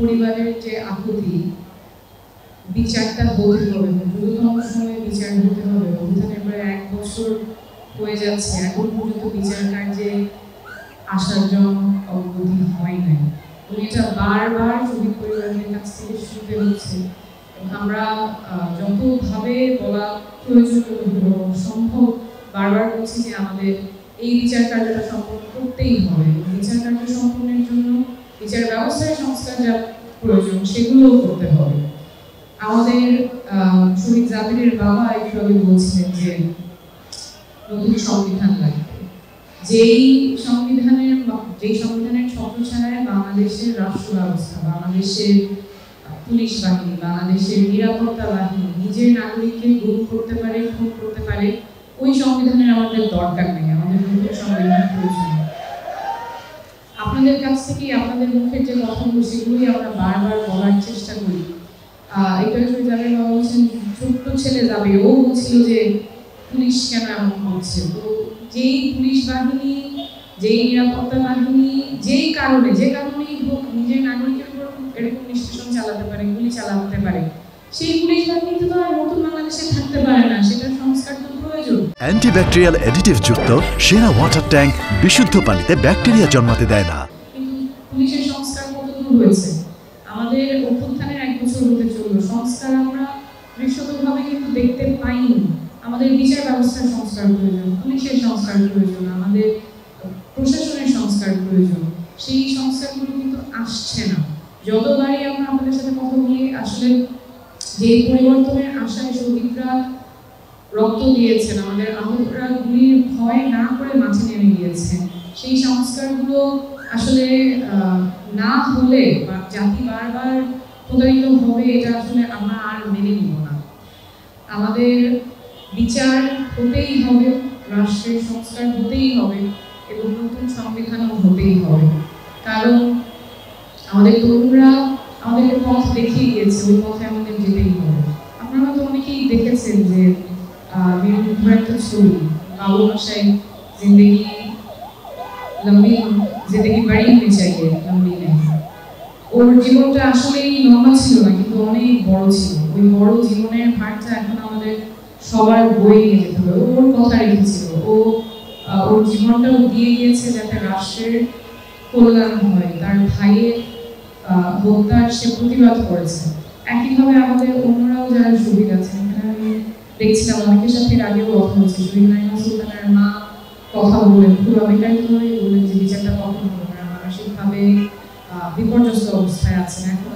পরিবারের যে আকুতি, বিচারটা হতে হবে, দ্রুততম সময়ে বিচার হতে হবে। অভিযানের প্রায় 1 বছর হয়ে যাচ্ছে, এখন পর্যন্ত বিচার কার্যে আসার জন্য অগ্রগতি হয় নাই। এটা বারবার শহীদ পরিবারের কাছ থেকে শুনতে হচ্ছে। আমরা যতভাবে বলা প্রয়োজন সম্ভব বারবার বলছি যে আমাদের এই বিচার কার্যটা সম্পন্ন করতেই হবে। বিচার কার্য সম্পন্নের জন্য বিচার ব্যবস্থায় সংস্কার যা প্রয়োজন সেগুলোও করতে হবে। আমাদের শহীদ জাবিরের বাবা একটু আগে বলছিলেন যে নতুন সংবিধান লাগবে, যেই সংবিধানের ছত্রছায়ায় বাংলাদেশের রাষ্ট্র ব্যবস্থা, বাংলাদেশের পুলিশ বাহিনী, বাংলাদেশের নিরাপত্তা বাহিনী নিজের নাগরিককে গুম করতে পারে, খুন করতে পারে, ওই সংবিধানের আমাদের দরকার নেই। আমাদের নতুন সংবিধান প্রয়োজন। আপনাদের কাছ থেকে আপনাদের মুখের যে কথাগুলো সেগুলোই আমরা বারবার বলার চেষ্টা করি। এটা যাবে বাবা বলছেন ছোট্ট ছেলে যাবে, ও বলছিল যে পুলিশ কেন এমন করছে। তো যেই পুলিশ বাহিনী, যেই নিরাপত্তা বাহিনী যে কারণেই হোক নিজের নাগরিকের উপর এরকম নিষ্পেষণ চালাতে পারে, গুলি চালাতে পারে, সেই পুলিশ বাহিনী তো আর নতুন বাংলাদেশে থাকতে পারে না। সেটার সংস্কার তো প্রয়োজন। অ্যান্টিব্যাকটেরিয়াল অ্যাডিটিভ যুক্ত সেরা ওয়াটার ট্যাঙ্ক বিশুদ্ধ পানিতে ব্যাকটেরিয়া জন্মাতে দেয় না। কিন্তু পুলিশের সংস্কার কতদূর হয়েছে? আমাদের অভ্যুত্থানের 1 বছর হতে চলল, সংস্কার আমরা দৃশ্যতভাবে কিন্তু দেখতে পাইনি। আমাদের বিচার ব্যবস্থার সংস্কার প্রয়োজন, পুলিশের সংস্কার প্রয়োজন, আমাদের প্রশাসনের সংস্কার প্রয়োজন। সেই সংস্কারগুলো কিন্তু আসছে না। যতবারই আমরা আমাদের সাথে কথা বলি, আসলে যে পরিবর্তনের আশায় শহীদরা রক্ত দিয়েছেন, আমাদের আহতরা গুলির ভয় না করে মাঠে নেমে গিয়েছে, সেই সংস্কারগুলো আসলে না হলে জাতি বারবার প্রতারিত হবে, এটা আসলে আমরা আর মেনে নিব না। আমাদের বিচার হতেই হবে, রাষ্ট্রের সংস্কার হতেই হবে এবং নতুন সংবিধানও হতেই হবে। কারণ আমাদের তরুণরা আমাদেরকে পথ দেখিয়ে গিয়েছে, ওই পথে আমাদের যেতেই হবে। আপনারা তো অনেকেই দেখেছেন যে একটা ছবি, বাবু মশাই জিন্দগি বাড়ি হয়ে চাইয়ে লম্বি নেই। ওর জীবনটা আসলেই নর্মাল ছিল না, কিন্তু অনেক বড় ছিল। ওই বড় জীবনের ভারটা এখন আমাদের সবার বয়ে নিয়ে যেতে হবে। ওর কথা রেখেছিল, ওর জীবনটাও দিয়ে গিয়েছে যাতে রাষ্ট্রের কল্যাণ হয়। তার ভাইয়ের হত্যার সে প্রতিবাদ করেছে। একইভাবে আমাদের অন্যরাও যারা শহীদ আছেন, আমি দেখছিলাম অনেকের সাথে আগেও কথা হচ্ছে, শহীদ নাইমা সুলতানের মা কথা বললেন, খুব আবেগিকভাবে বললেন যে বিচারটা কখন হবে, মানসিকভাবে বিপর্যস্ত অবস্থায় আছেন, এখনো